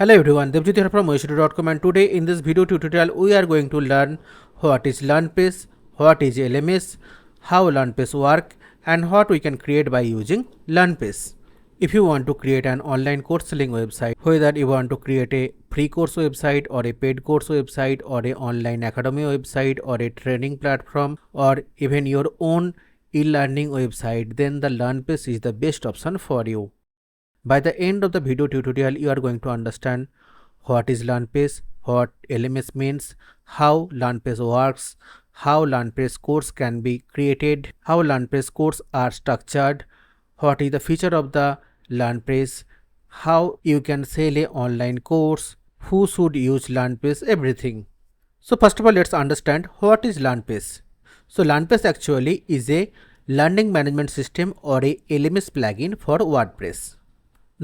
Hello everyone, Devjit here from moisture.com, and today in this video tutorial we are going to learn what is LearnPress, what is LMS, how LearnPress work and what we can create by using LearnPress. If you want to create an online course selling website, whether you want to create a free course website or a paid course website or a online academy website or a training platform or even your own e-learning website, then the LearnPress is the best option for you. By the end of the video tutorial, you are going to understand what is LearnPress, what LMS means, how LearnPress works, how LearnPress course can be created, how LearnPress course are structured, what is the feature of the LearnPress, how you can sell a online course, who should use LearnPress, everything. So first of all, let's understand what is LearnPress. So LearnPress actually is a learning management system or a LMS plugin for WordPress.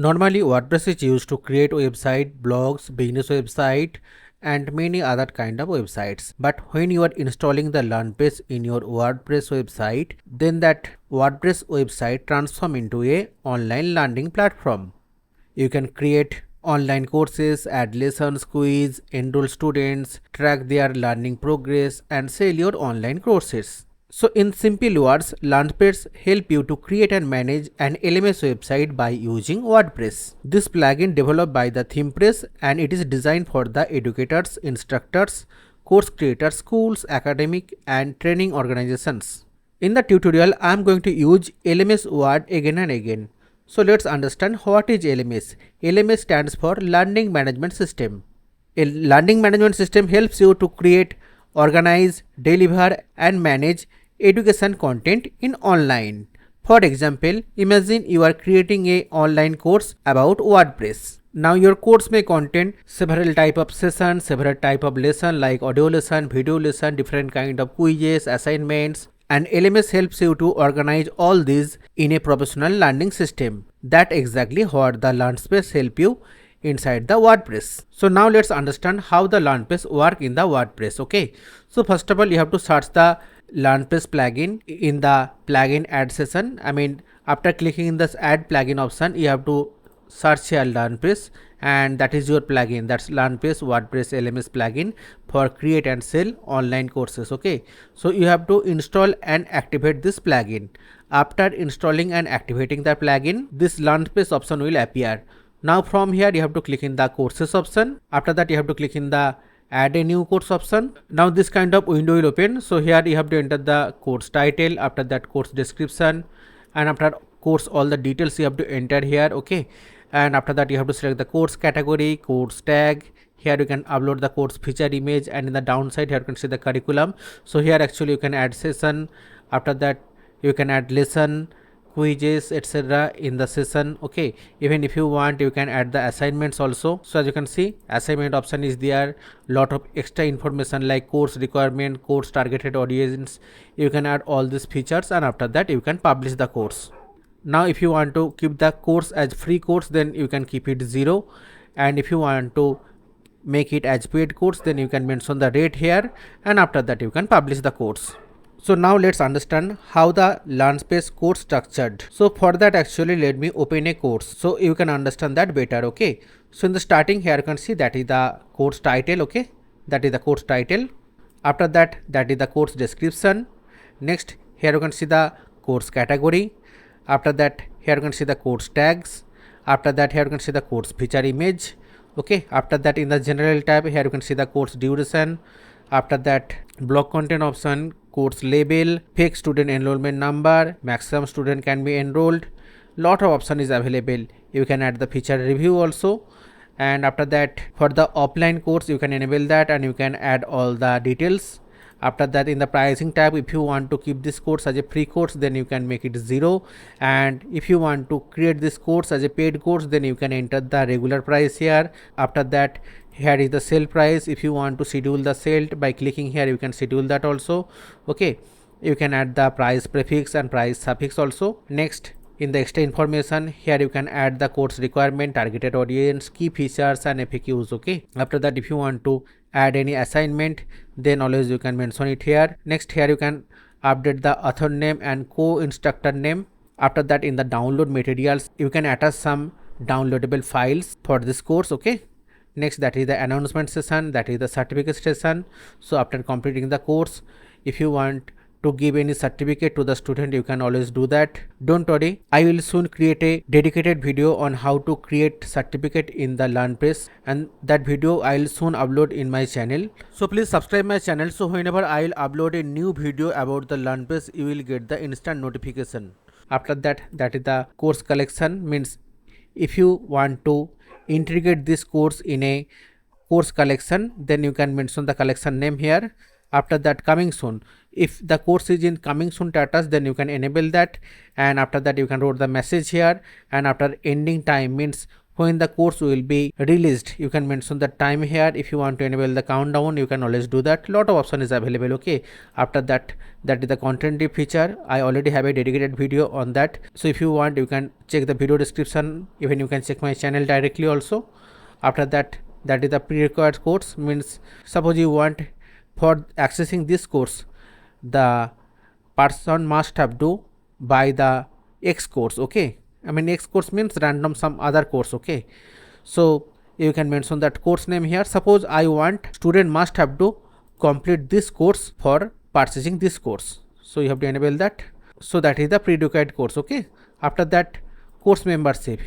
Normally, WordPress is used to create website, blogs, business website and many other kind of websites. But when you are installing the LearnPress in your WordPress website, then that WordPress website transform into a online learning platform. You can create online courses, add lessons, quiz, enroll students, track their learning progress and sell your online courses. So in simple words, LearnPress help you to create and manage an LMS website by using WordPress. This plugin developed by the ThemePress and it is designed for the educators, instructors, course creators, schools, academic and training organizations. In the tutorial, I am going to use LMS word again and again. So let's understand what is LMS. LMS stands for Learning Management System. A learning management system helps you to create, organize, deliver and manage education content in online. For example, imagine you are creating a online course about WordPress. Now your course may contain several type of sessions, several type of lesson like audio lesson, video lesson, different kind of quizzes, assignments, and LMS helps you to organize all these in a professional learning system. That exactly what the LearnPress help you inside the WordPress. So now let's understand how the LearnPress work in the WordPress. Okay, so first of all, you have to search the LearnPress plugin in the plugin add session. After clicking in this add plugin option, you have to search here LearnPress and that is your plugin. That's LearnPress WordPress LMS plugin for create and sell online courses. Okay, so you have to install and activate this plugin. After installing and activating the plugin, this LearnPress option will appear. Now from here you have to click in the courses option. After that you have to click in the add a new course option. Now this kind of window will open. So here you have to enter the course title, after that course description, and after course all the details you have to enter here. Okay, and after that you have to select the course category, course tag. Here you can upload the course feature image, and in the downside here you can see the curriculum. So here actually you can add session, after that you can add lesson, quizzes, etc. in the session. Okay, even if you want you can add the assignments also. So as you can see, assignment option is there, lot of extra information like course requirement, course targeted audience. You can add all these features and after that you can publish the course. Now if you want to keep the course as free course, then you can keep it 0, and if you want to make it as paid course, then you can mention the rate here and after that you can publish the course. So now let's understand how the LearnPress course structured. So for that actually let me open a course so you can understand that better. Okay, so in the starting here you can see that is the course title. Okay, that is the course title. After that is the course description. Next here you can see the course category. After that here you can see the course tags. After that here you can see the course feature image. Okay, after that in the general tab here you can see the course duration. After that blog content option, course label, fake student enrollment number, maximum student can be enrolled. Lot of option is available. You can add the feature review also, and after that for the offline course you can enable that and you can add all the details. After that in the pricing tab, if you want to keep this course as a free course, then you can make it 0, and if you want to create this course as a paid course, then you can enter the regular price here. After that here is the sale price. If you want to schedule the sale, by clicking here you can schedule that also. Okay, you can add the price prefix and price suffix also. Next in the extra information, here you can add the course requirement, targeted audience, key features and FAQs. Okay, after that if you want to add any assignment, then always you can mention it here. Next here you can update the author name and co-instructor name. After that in the download materials you can attach some downloadable files for this course. Okay, Next, that is the announcement session, that is the certificate session. So after completing the course, if you want to give any certificate to the student, you can always do that. Don't worry, I will soon create a dedicated video on how to create certificate in the LearnPress, and that video I will soon upload in my channel. So please subscribe my channel, so whenever I will upload a new video about the LearnPress, you will get the instant notification. After that, that is the course collection, means if you want to integrate this course in a course collection, then you can mention the collection name here. After that, coming soon, if the course is in coming soon status, then you can enable that, and after that you can write the message here, and after ending time, means when the course will be released, you can mention the time here. If you want to enable the countdown, you can always do that. Lot of option is available. Okay, after that, that is the content feature. I already have a dedicated video on that, so if you want, you can check the video description. Even you can check my channel directly also. After that, that is the pre-required course, means suppose you want, for accessing this course, the person must have to buy the X course. Okay, I mean X course means random some other course. Okay, so you can mention that course name here. Suppose I want student must have to complete this course for purchasing this course, so you have to enable that. So that is the pre-required course. Okay, after that, course membership.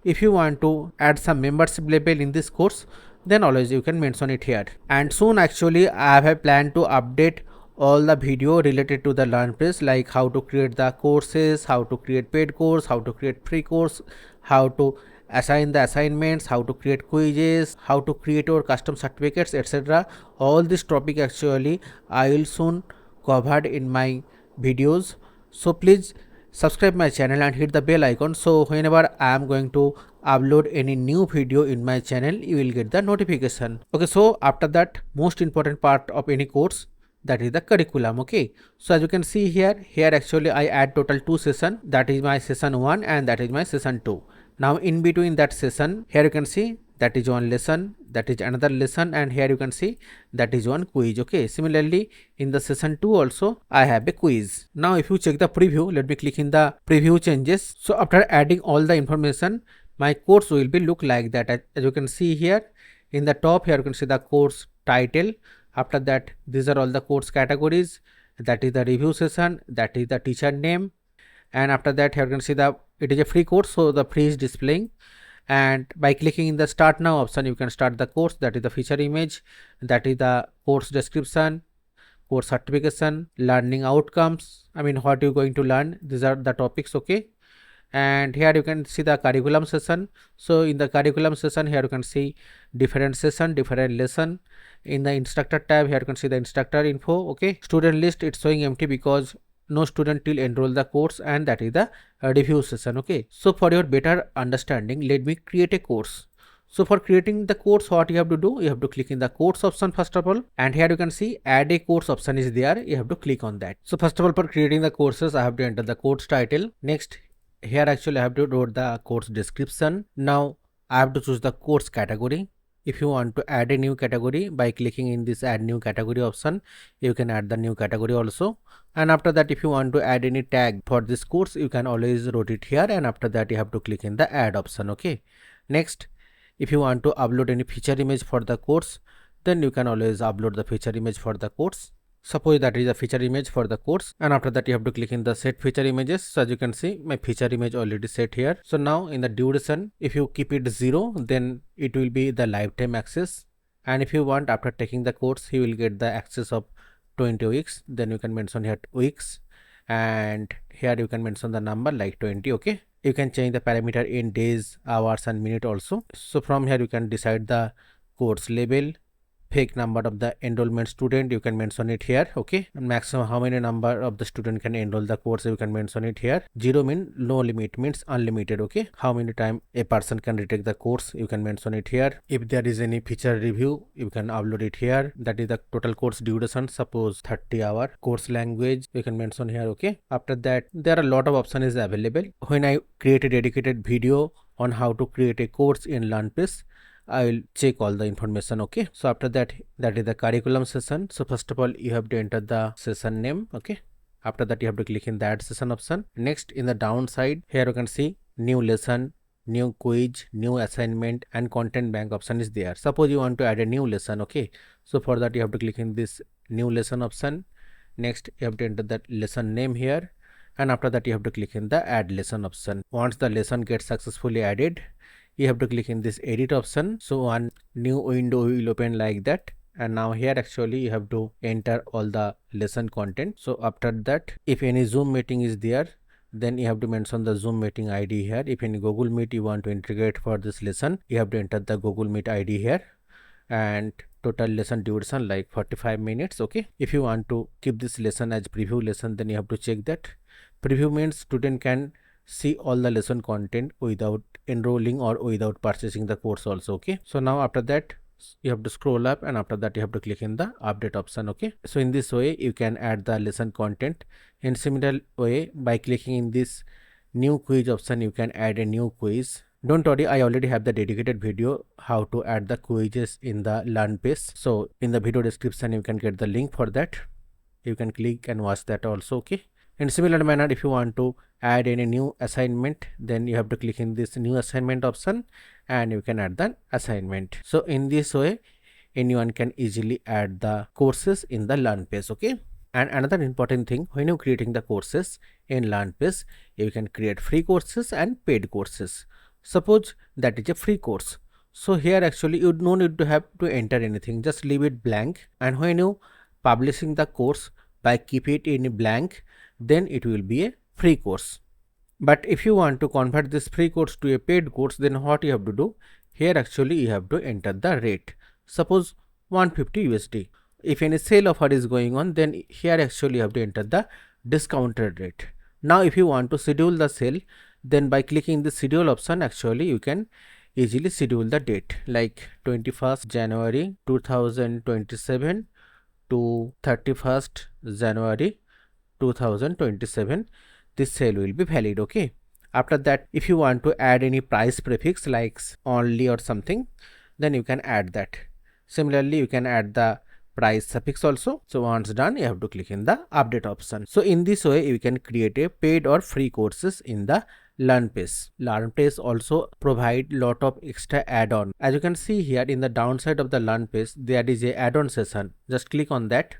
If you want to add some membership label in this course, then always you can mention it here. And soon actually I have a plan to update all the video related to the LearnPress, like how to create the courses, how to create paid course, how to create free course, how to assign the assignments, how to create quizzes, how to create your custom certificates, etc. All this topic actually I will soon covered in my videos. So please subscribe my channel and hit the bell icon, so whenever I am going to upload any new video in my channel, you will get the notification. Okay, so after that, most important part of any course, that is the curriculum. Okay, so as you can see here actually I add total 2 session, that is my session 1 and that is my session 2. Now in between that session, here you can see that is one lesson, that is another lesson, and here you can see that is one quiz. Okay, similarly in the session 2 also I have a quiz. Now if you check the preview, let me click in the preview changes. So after adding all the information, my course will be look like that. As you can see here in the top, here you can see the course title. After that, these are all the course categories, that is the review session, that is the teacher name, and after that here you can see the it is a free course, so the free is displaying. And by clicking in the start now option, you can start the course, that is the feature image, that is the course description, course certification, learning outcomes, I mean what you're going to learn, these are the topics. Okay, and here you can see the curriculum session. So in the curriculum session, here you can see different session, different lesson. In the instructor tab, here you can see the instructor info. Okay, student list, it's showing empty because no student will enroll the course, and that is the review session. Okay, so for your better understanding, let me create a course. So for creating the course, what you have to do, you have to click in the course option first of all, and here you can see add a course option is there, you have to click on that. So first of all, for creating the courses, I have to enter the course title. Next, here actually I have to write the course description. Now I have to choose the course category. If you want to add a new category, by clicking in this add new category option, you can add the new category also. And after that, if you want to add any tag for this course, you can always write it here, and after that you have to click in the add option. Okay, next, if you want to upload any feature image for the course, then you can always upload the feature image for the course. Suppose that is a feature image for the course, and after that you have to click in the set feature images. So as you can see, my feature image already set here. So now in the duration, if you keep it 0, then it will be the lifetime access, and if you want, after taking the course, you will get the access of 20 weeks, then you can mention here weeks, and here you can mention the number like 20. Okay, you can change the parameter in days, hours and minute also. So from here you can decide the course label, fake number of the enrollment student, you can mention it here. Okay, and maximum how many number of the student can enroll the course, you can mention it here. 0 mean no limit, means unlimited. Okay, how many time a person can retake the course, you can mention it here. If there is any feature review, you can upload it here. That is the total course duration, suppose 30 hour. Course language, you can mention here. Okay, after that there are a lot of options available. When I create a dedicated video on how to create a course in LearnPress, I will check all the information. Okay, so after that, that is the curriculum session. So first of all, you have to enter the session name. Okay, after that you have to click in the add session option. Next, in the downside, here you can see new lesson, new quiz, new assignment and content bank option is there. Suppose you want to add a new lesson, okay, so for that you have to click in this new lesson option. Next you have to enter that lesson name here, and after that you have to click in the add lesson option. Once the lesson gets successfully added, you have to click in this edit option. So one new window will open like that, and now here actually you have to enter all the lesson content. So after that, if any Zoom meeting is there, then you have to mention the Zoom meeting ID here. If any Google Meet you want to integrate for this lesson, you have to enter the Google Meet ID here, and total lesson duration like 45 minutes. Okay, if you want to keep this lesson as preview lesson, then you have to check that. Preview means student can see all the lesson content without enrolling or without purchasing the course also. Okay, so now after that you have to scroll up, and after that you have to click in the update option. Okay, so in this way you can add the lesson content. In similar way, by clicking in this new quiz option, you can add a new quiz. Don't worry, I already have the dedicated video how to add the quizzes in the LearnPress. So in the video description you can get the link for that. You can click and watch that also. Okay, in similar manner, if you want to add any new assignment, then you have to click in this new assignment option and you can add the assignment. So in this way anyone can easily add the courses in the LearnPress. Okay, and another important thing, when you're creating the courses in LearnPress, you can create free courses and paid courses. Suppose that is a free course, so here actually you no need to have to enter anything, just leave it blank, and when you publishing the course, by keep it in blank, then it will be a free course. But if you want to convert this free course to a paid course, then what you have to do, here actually you have to enter the rate. Suppose 150 USD. If any sale offer is going on, then here actually you have to enter the discounted rate. Now if you want to schedule the sale, then by clicking the schedule option, actually you can easily schedule the date like 21st January 2027 to 31st January 2027. This sale will be valid. Okay, after that if you want to add any price prefix like only or something, then you can add that. Similarly you can add the price suffix also. So once done, you have to click in the update option. So in this way you can create a paid or free courses in the LearnPress. LearnPress also provide lot of extra add-on. As you can see here in the downside of the LearnPress, there is a add-on session. Just click on that.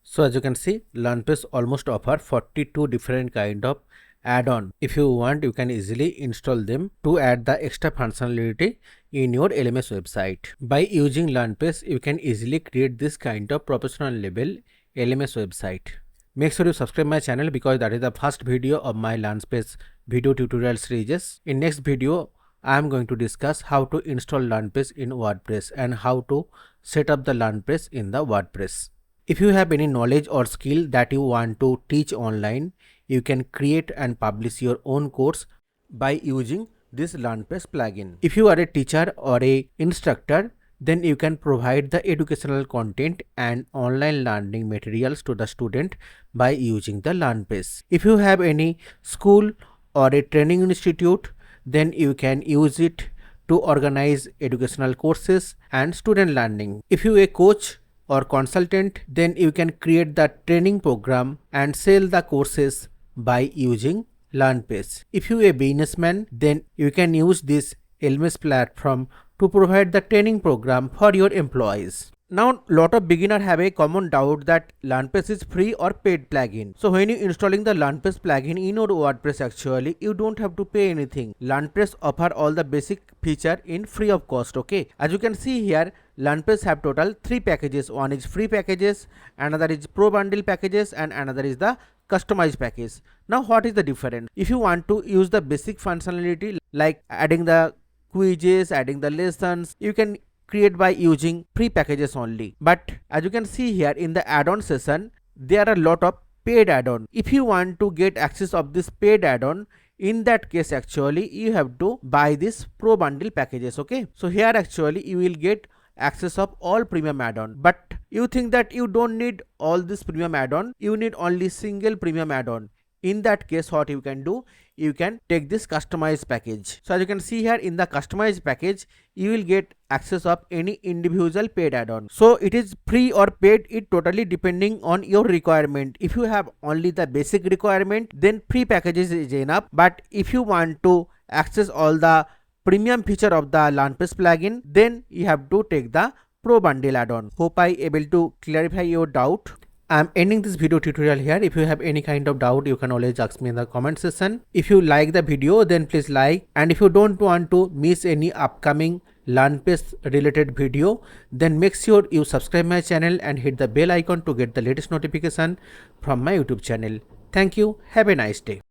So as you can see, LearnPress almost offer 42 different kind of add-on. If you want, you can easily install them to add the extra functionality in your LMS website. By using LearnPress, you can easily create this kind of professional level LMS website. Make sure you subscribe my channel because that is the first video of my LearnPress video tutorial series. In next video, I am going to discuss how to install LearnPress in WordPress and how to set up the LearnPress in the WordPress. If you have any knowledge or skill that you want to teach online, you can create and publish your own course by using this LearnPress plugin. If you are a teacher or a instructor, then you can provide the educational content and online learning materials to the student by using the LearnPress. If you have any school or a training institute, then you can use it to organize educational courses and student learning. If you are a coach or consultant, then you can create the training program and sell the courses by using LearnPress. If you are a businessman, then you can use this LMS platform to provide the training program for your employees. Now, lot of beginners have a common doubt that LearnPress is free or paid plugin. So when you installing the LearnPress plugin in your WordPress, actually you don't have to pay anything. LearnPress offer all the basic feature in free of cost. Okay, as you can see here, LearnPress have total 3 packages. One is free packages, another is pro bundle packages, and another is the customized package. Now what is the difference? If you want to use the basic functionality like adding the quizzes, adding the lessons, you can create by using free packages only. But as you can see here in the add-on session, there are a lot of paid add-on. If you want to get access of this paid add-on, in that case actually you have to buy this pro bundle packages. Okay, so here actually you will get access of all premium add-on, but you think that you don't need all this premium add-on, you need only single premium add-on. In that case, what you can do, you can take this customized package. So as you can see here in the customized package, you will get access of any individual paid add-on. So it is free or paid, it totally depending on your requirement. If you have only the basic requirement, then free packages is enough. But if you want to access all the premium feature of the LearnPress plugin, then you have to take the Pro Bundle add-on. Hope I able to clarify your doubt. I'm ending this video tutorial here. If you have any kind of doubt, you can always ask me in the comment section. If you like the video, then please like, and if you don't want to miss any upcoming LearnPress related video, then make sure you subscribe my channel and hit the bell icon to get the latest notification from my YouTube channel. Thank you. Have a nice day.